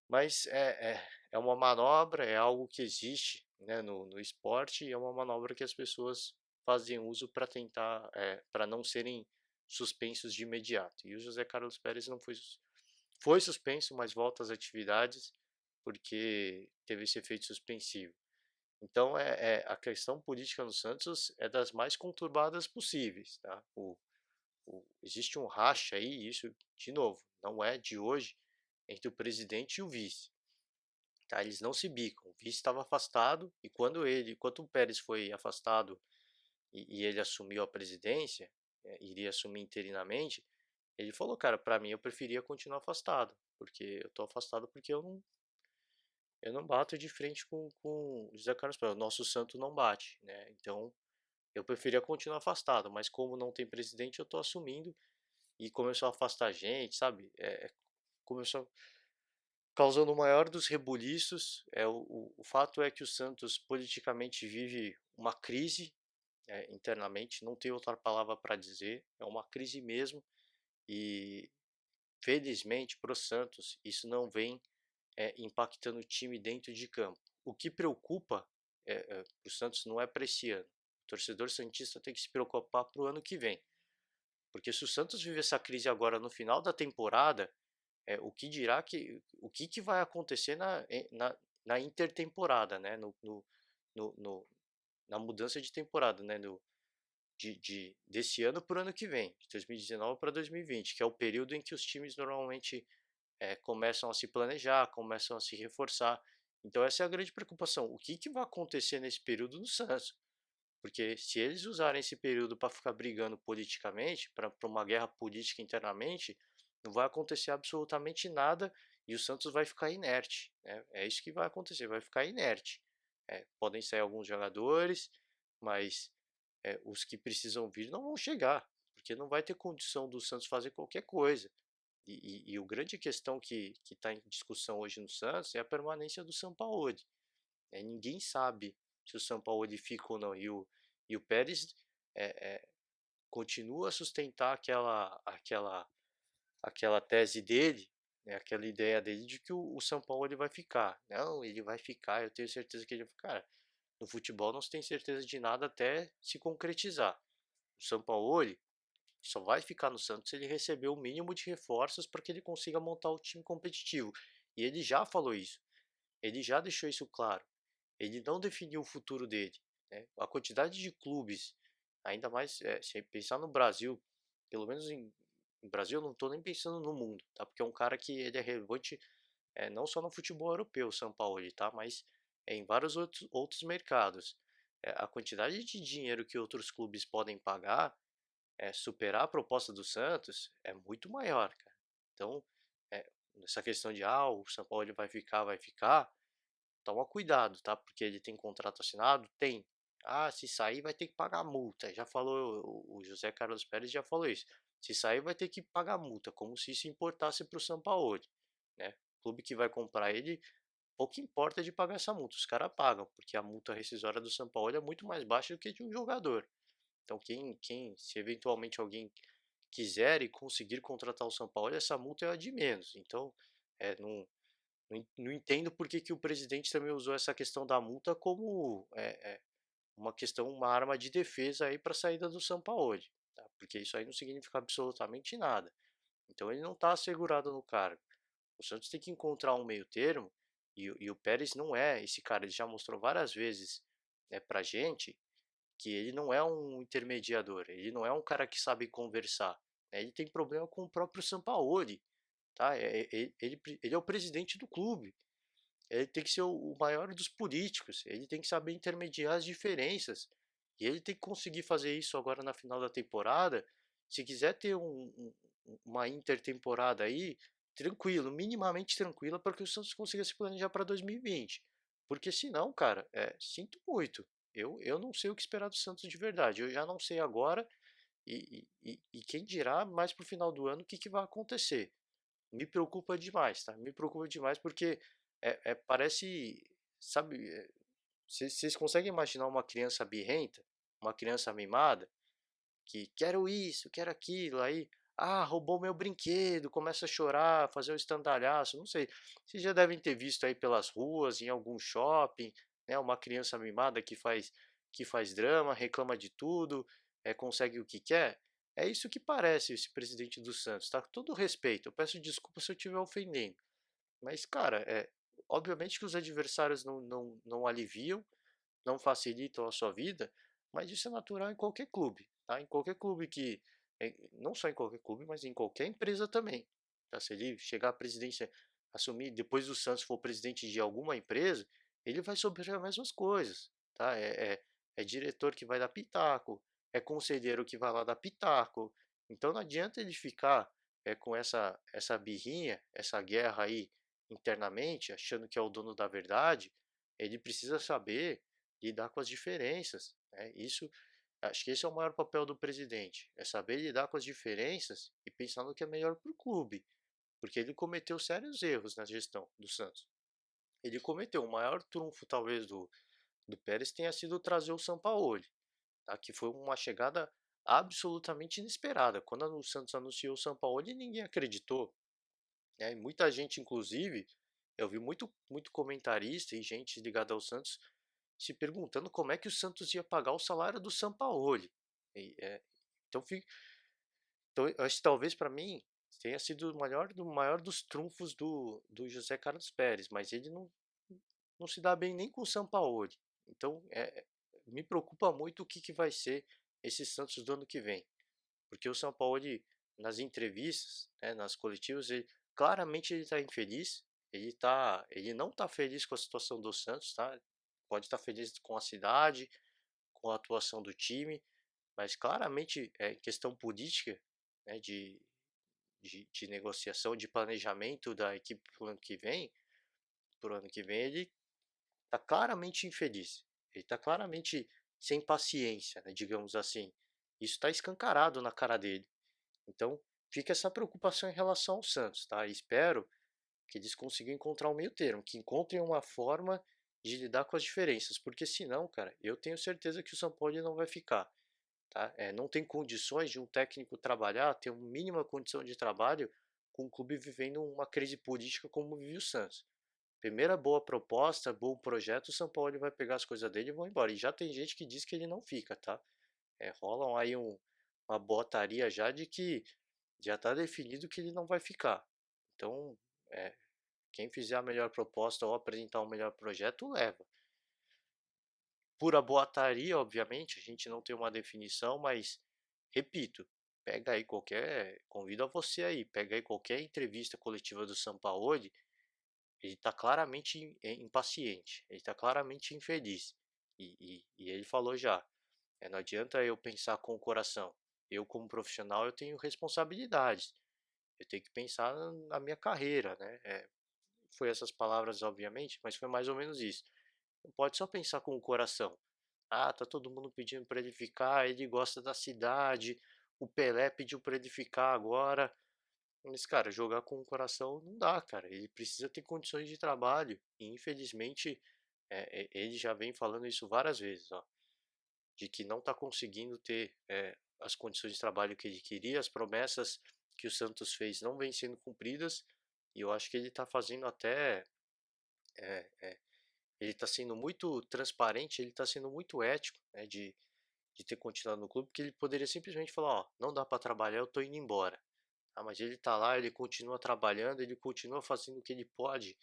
A: Mas é uma manobra, é algo que existe, né, no esporte e é uma manobra que as pessoas fazem uso para tentar, para não serem suspensos de imediato. E o José Carlos Pérez não foi suspenso, mas volta às atividades porque teve esse efeito suspensivo. Então a questão política no Santos é das mais conturbadas possíveis, tá? Existe um racha aí, isso de novo, não é de hoje, entre o presidente e o vice. Tá, eles não se bicam. O vice estava afastado e quando o Pérez foi afastado e ele assumiu a presidência, iria assumir interinamente, ele falou, cara, para mim eu preferia continuar afastado, porque eu tô afastado porque eu não bato de frente com o José Carlos Pérez, o nosso santo não bate, né? Então eu preferia continuar afastado, mas como não tem presidente, eu tô assumindo e começou a afastar gente, sabe? Começou causando o maior dos rebuliços. O fato é que o Santos politicamente vive uma crise, internamente, não tem outra palavra para dizer, é uma crise mesmo, e felizmente para o Santos isso não vem impactando o time dentro de campo. O que preocupa o Santos não é para esse ano. O torcedor santista tem que se preocupar para o ano que vem, porque se o Santos vive essa crise agora no final da temporada, o que que vai acontecer na intertemporada, né? No, no- Na mudança de temporada, né? Desse ano para o ano que vem, de 2019 para 2020, que é o período em que os times normalmente começam a se planejar, começam a se reforçar. Então essa é a grande preocupação. O que que vai acontecer nesse período no Santos? Porque se eles usarem esse período para ficar brigando politicamente, para uma guerra política internamente, não vai acontecer absolutamente nada e o Santos vai ficar inerte, né? É isso que vai acontecer, vai ficar inerte. Podem sair alguns jogadores, mas os que precisam vir não vão chegar, porque não vai ter condição do Santos fazer qualquer coisa. E o grande questão que está em discussão hoje no Santos é a permanência do Sampaoli. Ninguém sabe se o Sampaoli fica ou não. E o Pérez é, é, continua a sustentar aquela tese dele, né, aquela ideia dele de que o Sampaoli vai ficar. Não, ele vai ficar, eu tenho certeza que ele vai ficar. Cara, no futebol não se tem certeza de nada até se concretizar. O Sampaoli só vai ficar no Santos se ele receber o mínimo de reforços para que ele consiga montar o time competitivo. E ele já falou isso. Ele já deixou isso claro. Ele não definiu o futuro dele, né? A quantidade de clubes, ainda mais se pensar no Brasil, pelo menos em Brasil, eu não estou nem pensando no mundo, tá? Porque é um cara que ele é relevante não só no futebol europeu, o São Paulo, tá? Mas em vários outros mercados. A quantidade de dinheiro que outros clubes podem pagar, superar a proposta do Santos, é muito maior, cara. Então, é, essa questão de o São Paulo ele vai ficar, toma cuidado, tá? Porque ele tem contrato assinado? Tem. Ah, se sair vai ter que pagar multa. Já falou, o José Carlos Pérez já falou isso. Se sair vai ter que pagar multa, como se isso importasse para o Sampaoli, né? O clube que vai comprar ele, pouco importa de pagar essa multa. Os caras pagam, porque a multa rescisória do Sampaoli é muito mais baixa do que de um jogador. Então se eventualmente alguém quiser e conseguir contratar o Sampaoli, essa multa é a de menos. Então, não, não entendo por que, que o presidente também usou essa questão da multa como uma questão, uma arma de defesa aí para a saída do Sampaoli, tá? Porque isso aí não significa absolutamente nada. Então ele não está assegurado no cargo. O Santos tem que encontrar um meio termo e o Pérez não é esse cara. Ele já mostrou várias vezes para gente que ele não é um intermediador. Ele não é um cara que sabe conversar, né? Ele tem problema com o próprio Sampaoli, tá? Ele é o presidente do clube. Ele tem que ser o maior dos políticos, ele tem que saber intermediar as diferenças. E ele tem que conseguir fazer isso agora na final da temporada. Se quiser ter uma intertemporada aí, tranquilo, minimamente tranquila, para que o Santos consiga se planejar para 2020. Porque senão, cara, sinto muito. Eu não sei o que esperar do Santos de verdade. Eu já não sei agora. E quem dirá mais pro final do ano o que, que vai acontecer. Me preocupa demais, tá? Me preocupa demais porque parece, sabe, vocês conseguem imaginar uma criança birrenta, uma criança mimada, que quero isso, quero aquilo, aí, ah, roubou meu brinquedo, começa a chorar, fazer um estandalhaço, não sei. Vocês já devem ter visto aí pelas ruas, em algum shopping, né, uma criança mimada que faz drama, reclama de tudo, consegue o que quer. É isso que parece esse presidente do Santos, tá? Com todo respeito, eu peço desculpa se eu estiver ofendendo, mas cara, obviamente que os adversários não aliviam, não facilitam a sua vida, mas isso é natural em qualquer clube, tá? Em qualquer clube não só em qualquer clube, mas em qualquer empresa também, tá? Se ele chegar à presidência, assumir, depois do Santos for presidente de alguma empresa, ele vai sofrer as mesmas coisas, tá? É diretor que vai dar pitaco, é conselheiro que vai lá dar pitaco, então não adianta ele ficar com essa birrinha, essa guerra aí internamente, achando que é o dono da verdade. Ele precisa saber lidar com as diferenças, né? Isso, acho que esse é o maior papel do presidente, é saber lidar com as diferenças e pensar no que é melhor para o clube, porque ele cometeu sérios erros na gestão do Santos. Ele cometeu o maior trunfo, talvez, do Pérez tenha sido trazer o Sampaoli, tá? Que foi uma chegada absolutamente inesperada. Quando o Santos anunciou o Sampaoli, ninguém acreditou, né? E muita gente, inclusive, eu vi muito comentarista e gente ligada ao Santos se perguntando como é que o Santos ia pagar o salário do Sampaoli. E, então, então, eu acho que talvez para mim tenha sido o maior dos trunfos do José Carlos Pérez, mas ele não se dá bem nem com o Sampaoli. Então, me preocupa muito o que vai ser esse Santos do ano que vem, porque o Sampaoli, nas entrevistas, né, nas coletivas, claramente ele está infeliz. Ele não está feliz com a situação do Santos, tá? Pode estar feliz com a cidade, com a atuação do time, mas claramente é questão política, né, de negociação, de planejamento da equipe para o ano que vem, ele está claramente infeliz. Ele está claramente sem paciência, né, digamos assim. Isso está escancarado na cara dele. Então, fica essa preocupação em relação ao Santos, tá? Espero que eles consigam encontrar um meio termo, que encontrem uma forma de lidar com as diferenças, porque senão, cara, eu tenho certeza que o São Paulo não vai ficar, tá? Não tem condições de um técnico trabalhar, ter uma mínima condição de trabalho com o clube vivendo uma crise política como vive o Santos. Primeira boa proposta, bom projeto, o São Paulo vai pegar as coisas dele e vão embora. E já tem gente que diz que ele não fica, tá? Rolam aí uma botaria já de que já está definido que ele não vai ficar. Então, é, quem fizer a melhor proposta ou apresentar o melhor projeto, leva. Pura boataria, obviamente, a gente não tem uma definição, mas, repito, pega aí convido a você aí, pega aí qualquer entrevista coletiva do Sampaoli, ele está claramente impaciente, ele está claramente infeliz. E ele falou já, não adianta eu pensar com o coração. Eu, como profissional, eu tenho responsabilidades. Eu tenho que pensar na minha carreira, né? Foi essas palavras, obviamente, mas foi mais ou menos isso. Não pode só pensar com o coração. Ah, tá todo mundo pedindo para ele ficar, ele gosta da cidade, o Pelé pediu para ele ficar agora. Mas, cara, jogar com o coração não dá, cara. Ele precisa ter condições de trabalho. E, infelizmente, ele já vem falando isso várias vezes, ó, de que não está conseguindo ter as condições de trabalho que ele queria, as promessas que o Santos fez não vêm sendo cumpridas. E eu acho que ele está fazendo até. é, é, ele está sendo muito transparente, ele está sendo muito ético, né, de ter continuado no clube, porque ele poderia simplesmente falar, ó, não dá para trabalhar, eu tô indo embora. Ah, mas ele está lá, ele continua trabalhando, ele continua fazendo o que ele pode,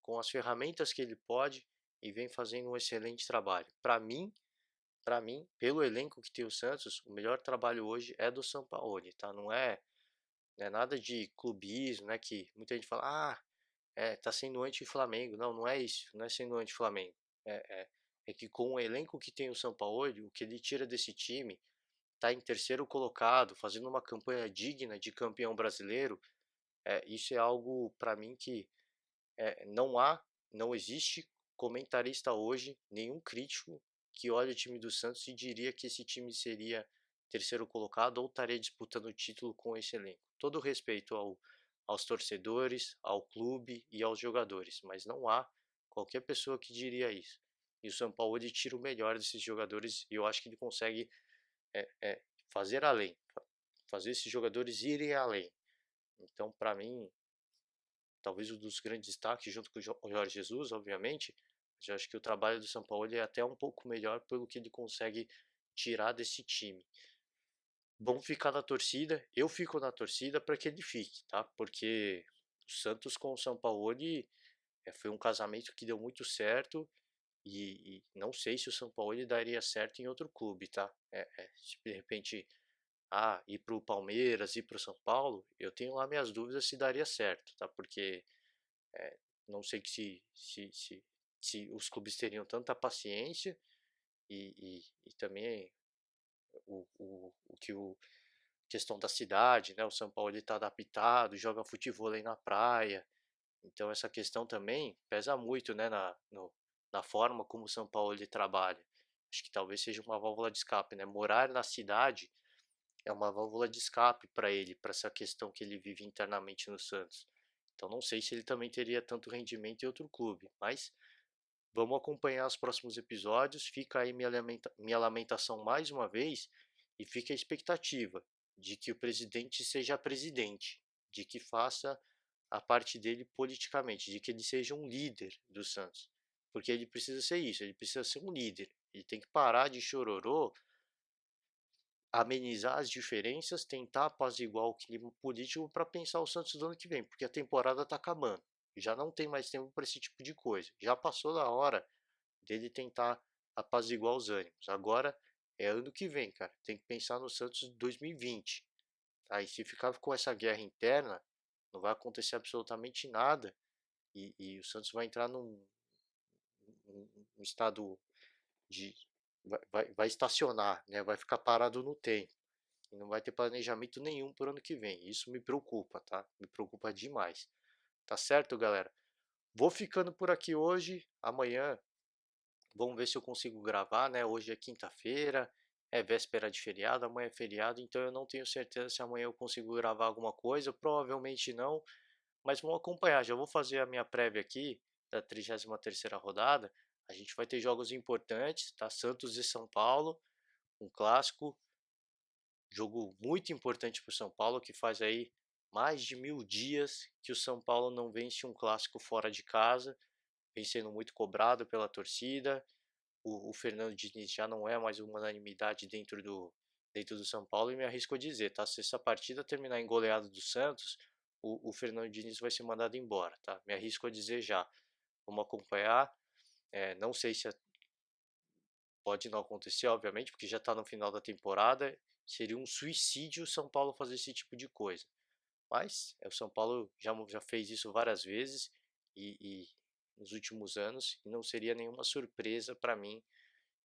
A: com as ferramentas que ele pode, e vem fazendo um excelente trabalho. Para mim, pelo elenco que tem o Santos, o melhor trabalho hoje é do Sampaoli, tá? Não é nada de clubismo, né? Que muita gente fala, tá sendo anti-Flamengo. Não, não é isso, não é sendo anti-Flamengo. É, é, é que com o elenco que tem o Sampaoli, o que ele tira desse time, tá em terceiro colocado, fazendo uma campanha digna de campeão brasileiro. Isso é algo para mim que não existe comentarista hoje, nenhum crítico que olhe o time do Santos e diria que esse time seria terceiro colocado ou estaria disputando o título com esse elenco. Todo respeito aos torcedores, ao clube e aos jogadores, mas não há Qualquer pessoa que diria isso. E o São Paulo ele tira o melhor desses jogadores e eu acho que ele consegue fazer além, fazer esses jogadores irem além. Então, para mim, talvez um dos grandes destaques, junto com o Jorge Jesus, obviamente, já acho que o trabalho do São Paulo é até um pouco melhor pelo que ele consegue tirar desse time. Vamos ficar na torcida, eu fico na torcida para que ele fique, tá? Porque o Santos com o São Paulo foi um casamento que deu muito certo e não sei se o São Paulo daria certo em outro clube, tá? Se de repente ir para o Palmeiras, ir para o São Paulo, eu tenho lá minhas dúvidas se daria certo, tá? Porque não sei que se os clubes teriam tanta paciência e também o que o questão da cidade, né? O São Paulo está adaptado, joga futebol aí na praia, então essa questão também pesa muito, né? Na forma como o São Paulo ele trabalha. Acho que talvez seja uma válvula de escape, né? Morar na cidade é uma válvula de escape para ele, para essa questão que ele vive internamente no Santos. Então não sei se ele também teria tanto rendimento em outro clube, mas vamos acompanhar os próximos episódios. Fica aí minha lamentação mais uma vez e fica a expectativa de que o presidente seja presidente, de que faça a parte dele politicamente, de que ele seja um líder do Santos, porque ele precisa ser isso, ele precisa ser um líder. Ele tem que parar de chororô, amenizar as diferenças, tentar apaziguar o clima político para pensar o Santos do ano que vem, porque a temporada está acabando. Já não tem mais tempo para esse tipo de coisa. Já passou da hora dele tentar apaziguar os ânimos. Agora é ano que vem, cara. Tem que pensar no Santos de 2020. Tá? E se ficar com essa guerra interna, não vai acontecer absolutamente nada. E o Santos vai entrar num estado de. Vai estacionar, né? Vai ficar parado no tempo. E não vai ter planejamento nenhum para o ano que vem. Isso me preocupa, tá? Me preocupa demais. Tá certo, galera? Vou ficando por aqui hoje. Amanhã vamos ver se eu consigo gravar, né? Hoje é quinta-feira, é véspera de feriado, amanhã é feriado, então eu não tenho certeza se amanhã eu consigo gravar alguma coisa, provavelmente não, mas vamos acompanhar. Já vou fazer a minha prévia aqui da 33ª rodada. A gente vai ter jogos importantes, tá? Santos e São Paulo, um clássico, jogo muito importante para o São Paulo, que faz aí mais de 1000 dias que o São Paulo não vence um clássico fora de casa, vem sendo muito cobrado pela torcida. O Fernando Diniz já não é mais uma unanimidade dentro do São Paulo e me arrisco a dizer, tá? Se essa partida terminar em goleada do Santos, o Fernando Diniz vai ser mandado embora, tá? Me arrisco a dizer já. Vamos acompanhar. Não sei se pode não acontecer, obviamente, porque já está no final da temporada. Seria um suicídio o São Paulo fazer esse tipo de coisa. Mas o São Paulo já fez isso várias vezes e nos últimos anos, e não seria nenhuma surpresa para mim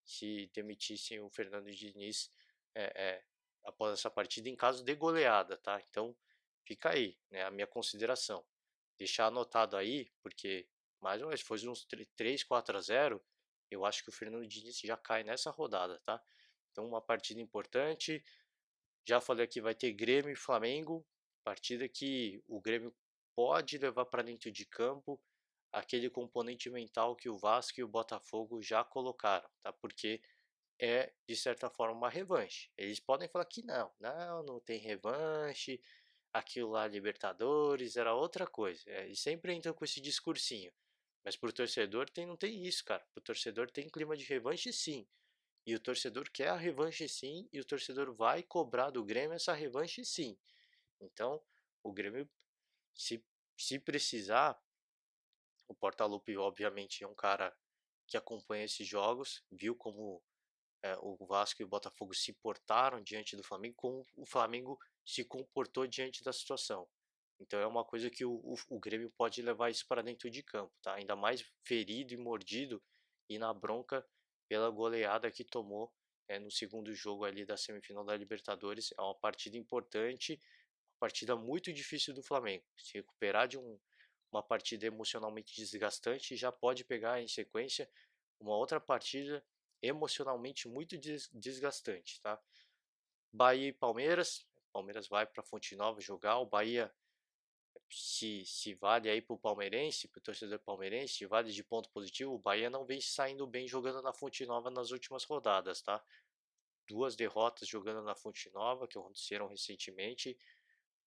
A: se demitissem o Fernando Diniz é, é, após essa partida em caso de goleada, tá? Então fica aí, né, a minha consideração. Deixar anotado aí, porque mais uma vez, se fosse uns 3, 4-0, eu acho que o Fernando Diniz já cai nessa rodada, tá? Então uma partida importante. Já falei aqui, vai ter Grêmio e Flamengo, partida que o Grêmio pode levar para dentro de campo aquele componente mental que o Vasco e o Botafogo já colocaram, tá? Porque é, de certa forma, uma revanche. Eles podem falar que não tem revanche, aquilo lá Libertadores era outra coisa. Eles sempre entram com esse discursinho. Mas pro torcedor não tem isso, cara. Pro torcedor tem clima de revanche sim. E o torcedor quer a revanche sim, e o torcedor vai cobrar do Grêmio essa revanche sim. Então, o Grêmio, se, se precisar, o Portaluppi obviamente é um cara que acompanha esses jogos, viu como o Vasco e o Botafogo se portaram diante do Flamengo, como o Flamengo se comportou diante da situação. Então é uma coisa que o Grêmio pode levar isso para dentro de campo, tá? Ainda mais ferido e mordido e na bronca pela goleada que tomou no segundo jogo ali da semifinal da Libertadores. É uma partida importante, uma partida muito difícil do Flamengo. Se recuperar de uma partida emocionalmente desgastante, já pode pegar em sequência uma outra partida emocionalmente muito desgastante, tá? Bahia e Palmeiras. Palmeiras vai para Fonte Nova jogar. O Bahia se vale aí para o palmeirense, para o torcedor palmeirense, se vale de ponto positivo, o Bahia não vem saindo bem jogando na Fonte Nova nas últimas rodadas, tá? Duas derrotas jogando na Fonte Nova que aconteceram recentemente.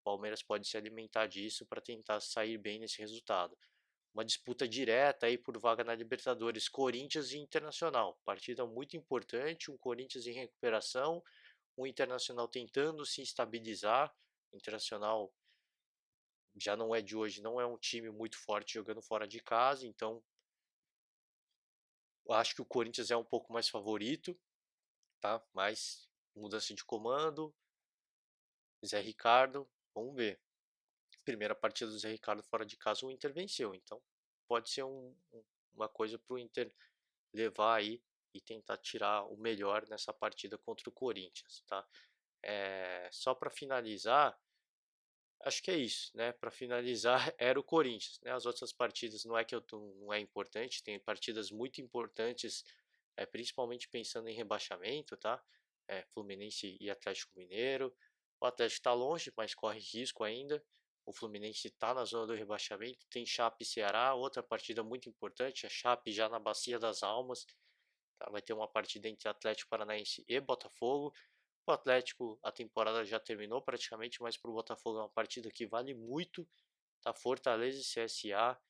A: O Palmeiras pode se alimentar disso para tentar sair bem nesse resultado. Uma disputa direta aí por vaga na Libertadores, Corinthians e Internacional. Partida muito importante, um Corinthians em recuperação, um Internacional tentando se estabilizar. O Internacional já não é de hoje, não é um time muito forte jogando fora de casa, então eu acho que o Corinthians é um pouco mais favorito, tá? Mas mudança de comando, Zé Ricardo, vamos ver. Primeira partida do Zé Ricardo fora de casa, o Inter venceu, então pode ser uma coisa para o Inter levar aí e tentar tirar o melhor nessa partida contra o Corinthians, tá? Só para finalizar, acho que é isso, né? Para finalizar, era o Corinthians, né? As outras partidas não é que não é importante, tem partidas muito importantes, principalmente pensando em rebaixamento, tá? Fluminense e Atlético Mineiro. O Atlético está longe, mas corre risco ainda. O Fluminense está na zona do rebaixamento. Tem Chape e Ceará, outra partida muito importante. A Chape já na Bacia das Almas. Tá? Vai ter uma partida entre Atlético Paranaense e Botafogo. O Atlético, a temporada já terminou praticamente, mas para o Botafogo é uma partida que vale muito. Tá? Fortaleza e CSA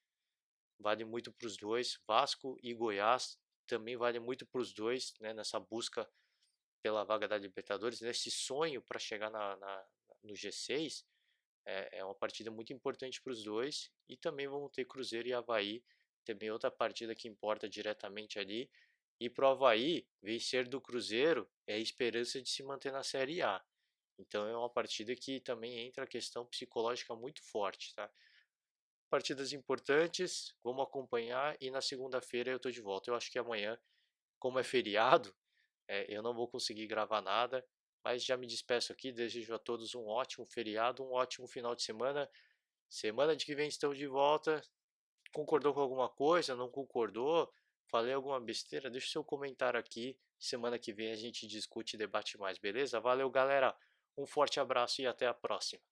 A: vale muito para os dois. Vasco e Goiás também vale muito para os dois, né? Nessa busca pela vaga da Libertadores, nesse sonho para chegar no G6. É uma partida muito importante para os dois. E também vão ter Cruzeiro e Avaí, também outra partida que importa diretamente ali. E para o Avaí, vencer do Cruzeiro é a esperança de se manter na Série A. Então é uma partida que também entra a questão psicológica muito forte, tá? Partidas importantes, vamos acompanhar e na segunda-feira eu estou de volta. Eu acho que amanhã, como é feriado, eu não vou conseguir gravar nada, mas já me despeço aqui, desejo a todos um ótimo feriado, um ótimo final de semana. Semana de que vem estamos de volta. Concordou com alguma coisa? Não concordou? Falei alguma besteira? Deixa o seu comentário aqui. Semana que vem a gente discute e debate mais, beleza? Valeu, galera. Um forte abraço e até a próxima.